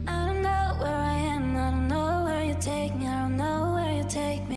I don't know where I am, I don't know where you take me, I don't know where you take me.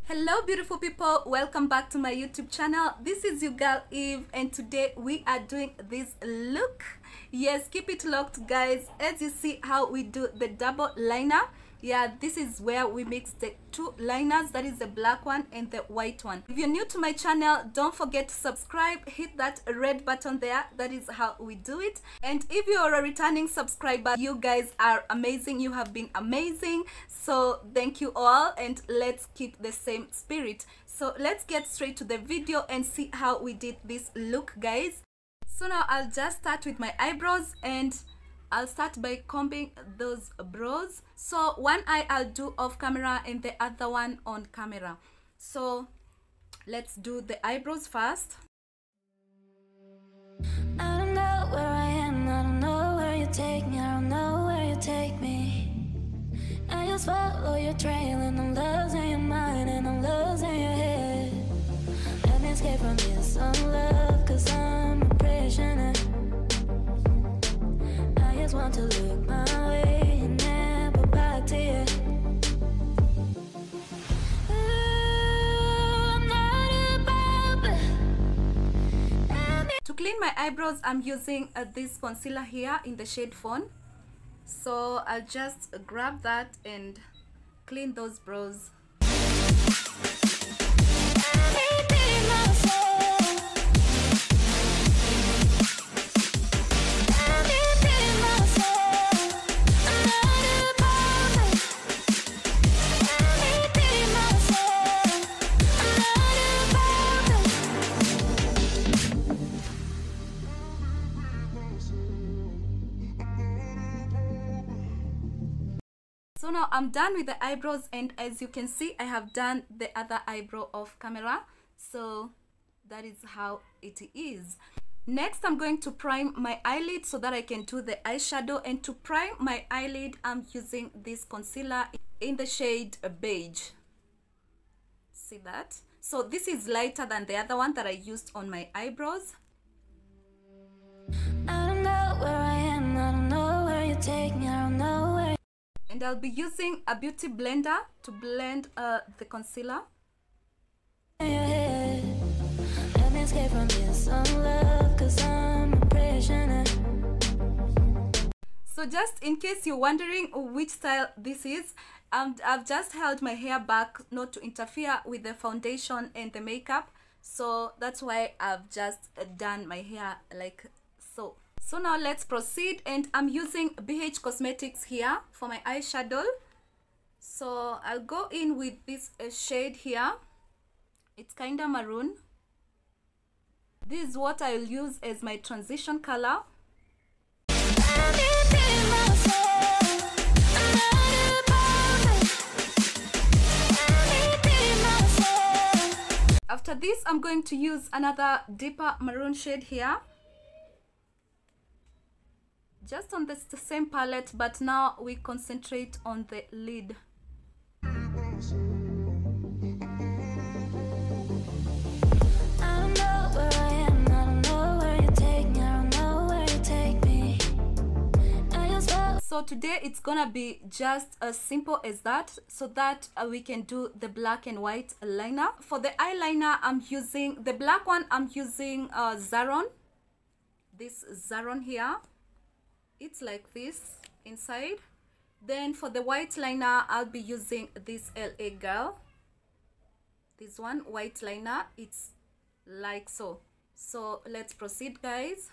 Hello beautiful people, welcome back to my YouTube channel. This is your girl Eve, and today we are doing this look. Yes, keep it locked guys. As you see how we do the double liner, yeah, this is where we mix the two liners, that is the black one and the white one. If you're new to my channel, don't forget to subscribe, hit that red button there. That is how we do it. And if you're a returning subscriber, you guys are amazing, you have been amazing, so thank you all, and let's keep the same spirit. So let's get straight to the video and see how we did this look guys. So now I'll just start with my eyebrows, and I'll start by combing those brows. So one eye I'll do off camera and the other one on camera. So let's do the eyebrows first. I don't know where I am, I don't know where you take me, I don't know where you take me. I just follow your trail and I'm losing your mind and I'm losing your head. Let me escape from this love, cause I'm a prisoner. I just want to look my way and never back to you. To clean my eyebrows, I'm using this concealer here in the shade Fawn. So I'll just grab that and clean those brows. So now I'm done with the eyebrows, and as you can see I have done the other eyebrow off camera. So that is how it is. Next I'm going to prime my eyelid so that I can do the eyeshadow, and to prime my eyelid I'm using this concealer in the shade beige. See that? So this is lighter than the other one that I used on my eyebrows. I don't know where I am, I don't know where you take me, I don't know where. And I'll be using a beauty blender to blend the concealer. Let me escape from this love, cause I'm a prisoner. So just in case you're wondering which style this is, I've just held my hair back not to interfere with the foundation and the makeup. So that's why I've just done my hair like so. So now let's proceed, and I'm using BH Cosmetics here for my eyeshadow. So I'll go in with this shade here. It's kinda maroon. This is what I'll use as my transition color. After this, I'm going to use another deeper maroon shade here. Just on the same palette, but now we concentrate on the lid. I don't know where I am, I don't know where you take me, I don't know where you take me. So today it's gonna be just as simple as that, so that we can do the black and white liner. For the eyeliner, I'm using the black one. I'm using Zaron. This Zaron here. It's like this inside. Then for the white liner, I'll be using this LA Girl. This one, white liner, it's like so. So let's proceed guys.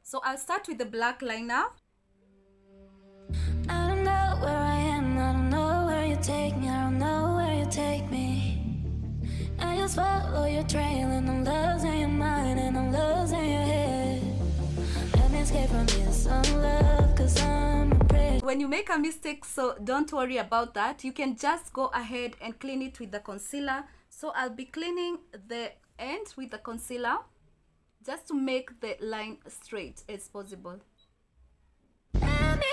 So I'll start with the black liner. I don't know where I am, I don't know where you take me, I don't know where you take me. I just follow your trail and I'm losing your mind and I'm losing your head. Let me escape from this love, cause I'm a prisoner. When you make a mistake, so don't worry about that. You can just go ahead and clean it with the concealer. So I'll be cleaning the end with the concealer just to make the line straight as possible. Let me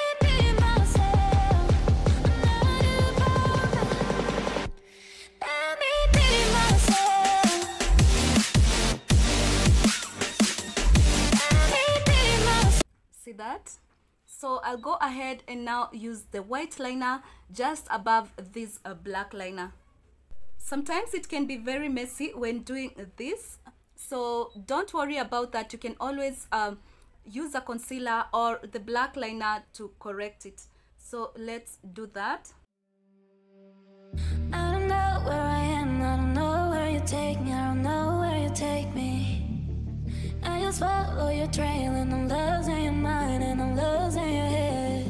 that. So I'll go ahead and now use the white liner just above this black liner. Sometimes it can be very messy when doing this, so don't worry about that. You can always use a concealer or the black liner to correct it. So let's do that. I don't know where I am, I don't know where you take me, I don't know where you take me. I just follow your trail and I'm losing your mind and I'm losing your head.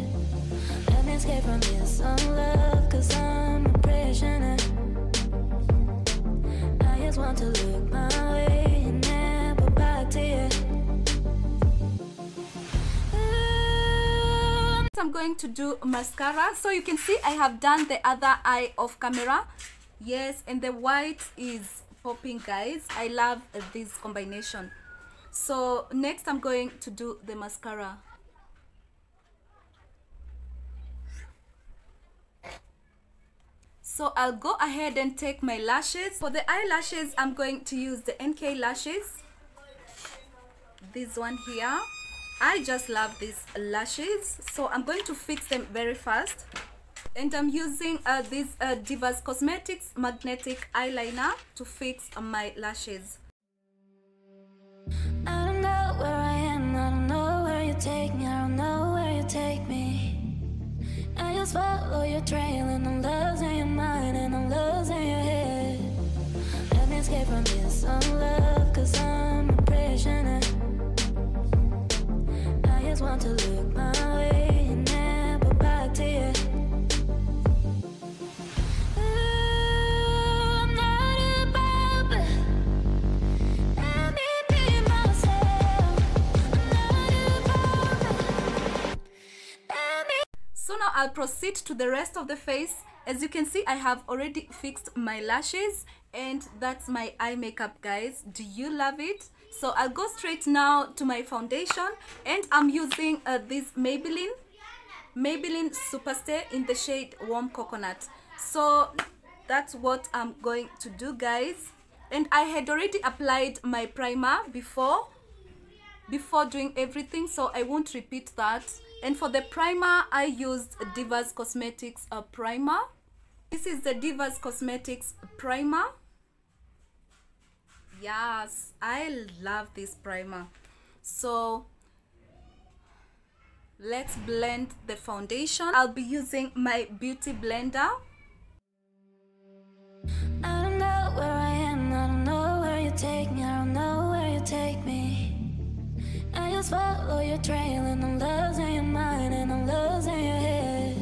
Let me escape from this love, cause I'm a prisoner. I just want to look my way and never back to you. I'm going to do mascara. So you can see I have done the other eye off camera. Yes, and the white is popping, guys. I love this combination. So next I'm going to do the mascara. So I'll go ahead and take my lashes. For the eyelashes, I'm going to use the NK lashes. This one here. I just love these lashes, so I'm going to fix them very fast. And I'm using this Divas Cosmetics magnetic eyeliner to fix my lashes. I don't know where I am, I don't know where you take me, I don't know where you take me. I just follow your trail and I'm losing your mind and I'm losing your head. Let me escape from this love, cause I'm a prisoner. I just want to look my way and never back to you. I'm not a puppet. Let me be myself. I'm not a puppet. Let me. So now I'll proceed to the rest of the face. As you can see, I have already fixed my lashes, and that's my eye makeup, guys. Do you love it? So I'll go straight now to my foundation, and I'm using this Maybelline Superstay in the shade Warm Coconut. So that's what I'm going to do, guys. And I had already applied my primer before doing everything, so I won't repeat that. And for the primer, I used Divas Cosmetics primer. This is the Divas Cosmetics primer. Yes, I love this primer. So let's blend the foundation. I'll be using my beauty blender. I don't know where I am, I don't know where you take me, I don't know where you take me. I just follow your trail and I'm losing your mind and I'm losing your head.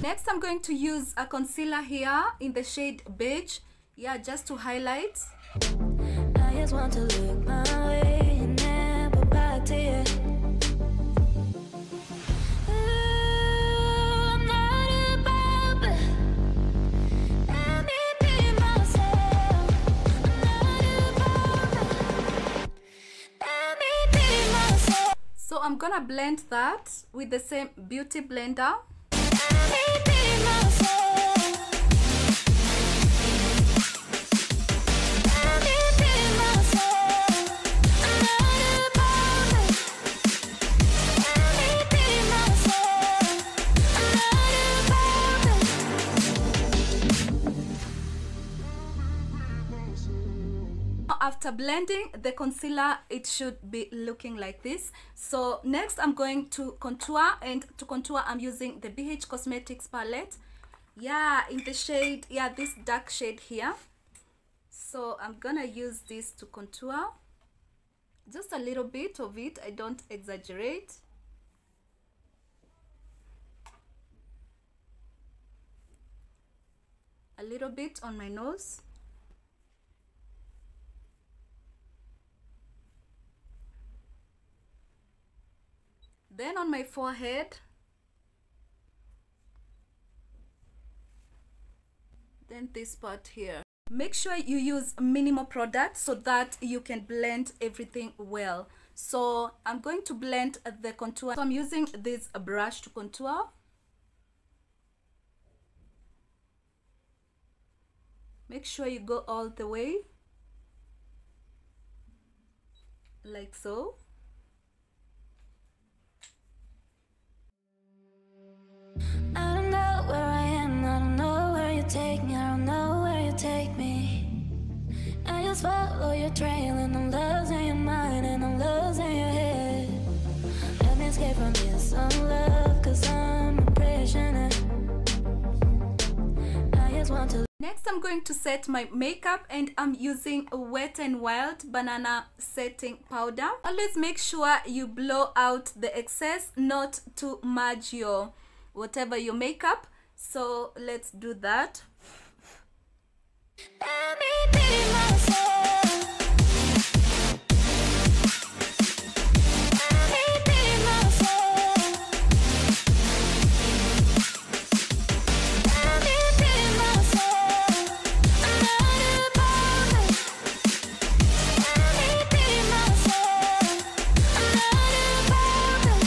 Next, I'm going to use a concealer here in the shade beige. Yeah, just to highlight. I just want to look my way and never back to you. I'm not a puppet. Let me be myself. I'm not a puppet. Let me be myself. So I'm gonna blend that with the same beauty blender. Let me be myself. After blending the concealer, it should be looking like this. So next I'm going to contour, and to contour I'm using the BH Cosmetics palette. Yeah, in the shade, yeah, this dark shade here. So I'm gonna use this to contour. Just a little bit of it, I don't exaggerate. A little bit on my nose. Then on my forehead. Then this part here. Make sure you use minimal product so that you can blend everything well. So I'm going to blend the contour. So I'm using this brush to contour. Make sure you go all the way. Like so. this on love, 'cause I'm a prisoner. I just want to. Next, I'm going to set my makeup, and I'm using a Wet n Wild banana setting powder. Always make sure you blow out the excess, not to merge your whatever your makeup. So let's do that. Let me be myself. Let me be myself. Let me be myself. I'm not about it. Let me be myself. I'm not about it.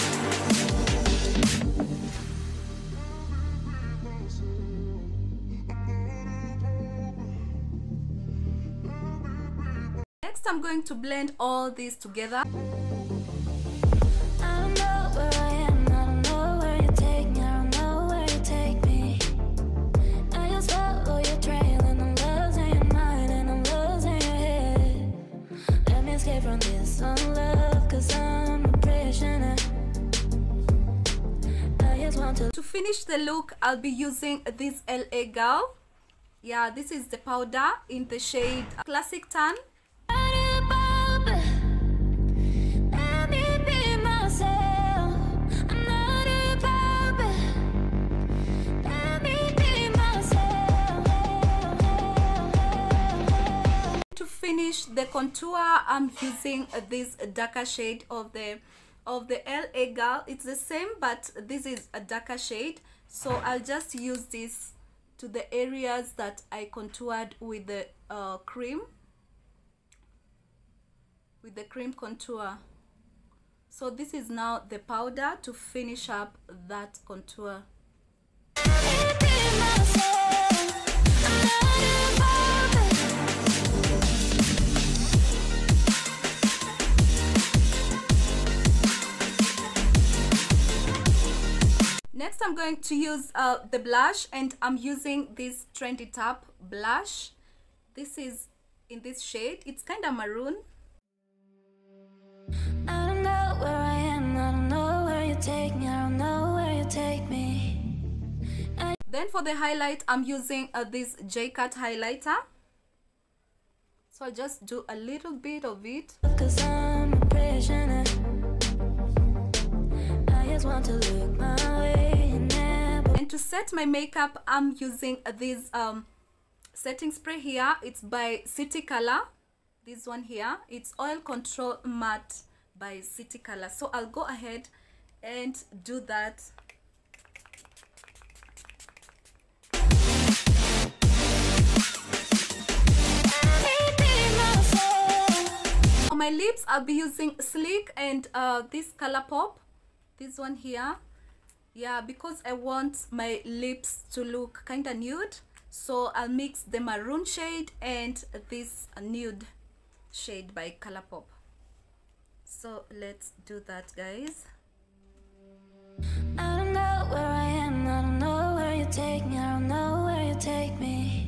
Next, I'm going to blend all these together. I don't know where I am, I don't know where you take me, I don't know where you take me. I just follow your trail and I'm losing your mind and I'm losing your head. Let me escape from this on love, 'cause I'm a prisoner. I just want to. To finish the look, I'll be using this LA Girl. Yeah, this is the powder in the shade Classic Tan. Let me be myself. I'm not about it. Let me be myself. To finish the contour, I'm using this darker shade of the LA Girl. It's the same, but this is a darker shade. So I'll just use this to the areas that I contoured with the cream contour. So this is now the powder to finish up that contour. Let me be myself. I'm not about it. Next, I'm going to use the blush, and I'm using this Trendy Tap blush. This is in this shade. It's kind of maroon. I don't know where I am, I don't know where you take me, I don't know where you take me. Then for the highlight, I'm using this J-Cut highlighter. So I'll just do a little bit of it. 'Cause I'm a prisoner. I just want to look my way and never. And to set my makeup, I'm using this setting spray here. It's by City Color. This one here, it's Oil Control Matte by City Color. So I'll go ahead and do that. On my lips, I'll be using Sleek and this Color Pop, this one here. Yeah, because I want my lips to look kind of nude, so I'll mix the maroon shade and this nude shade by Colourpop. So let's do that, guys. I don't know where I am, I don't know where you take me, I don't know where you take me.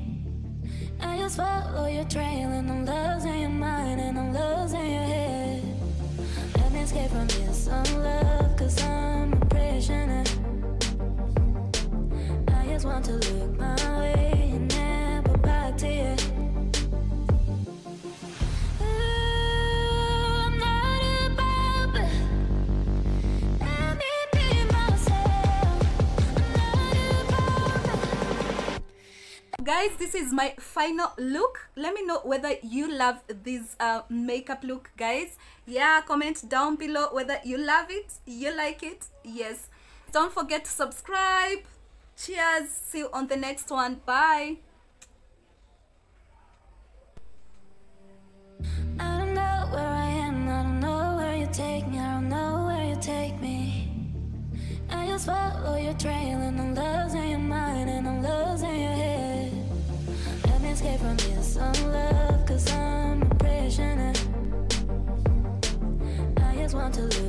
I just follow your trail and I'm losing your mind and I'm losing your head. Let me escape from this on love, 'cause I'm a prisoner. I just want to look my way and never back to you. Guys, this is my final look. Let me know whether you love this makeup look, guys. Yeah, comment down below whether you love it, you like it. Yes, don't forget to subscribe. Cheers, see you on the next one. Bye. I don't know where I am, I don't know where you take me, I don't know where you take me. I just follow your trail and I'm losing your mind and I'm losing your head. Let me escape from this on love, 'cause I'm a prisoner. I just want to live.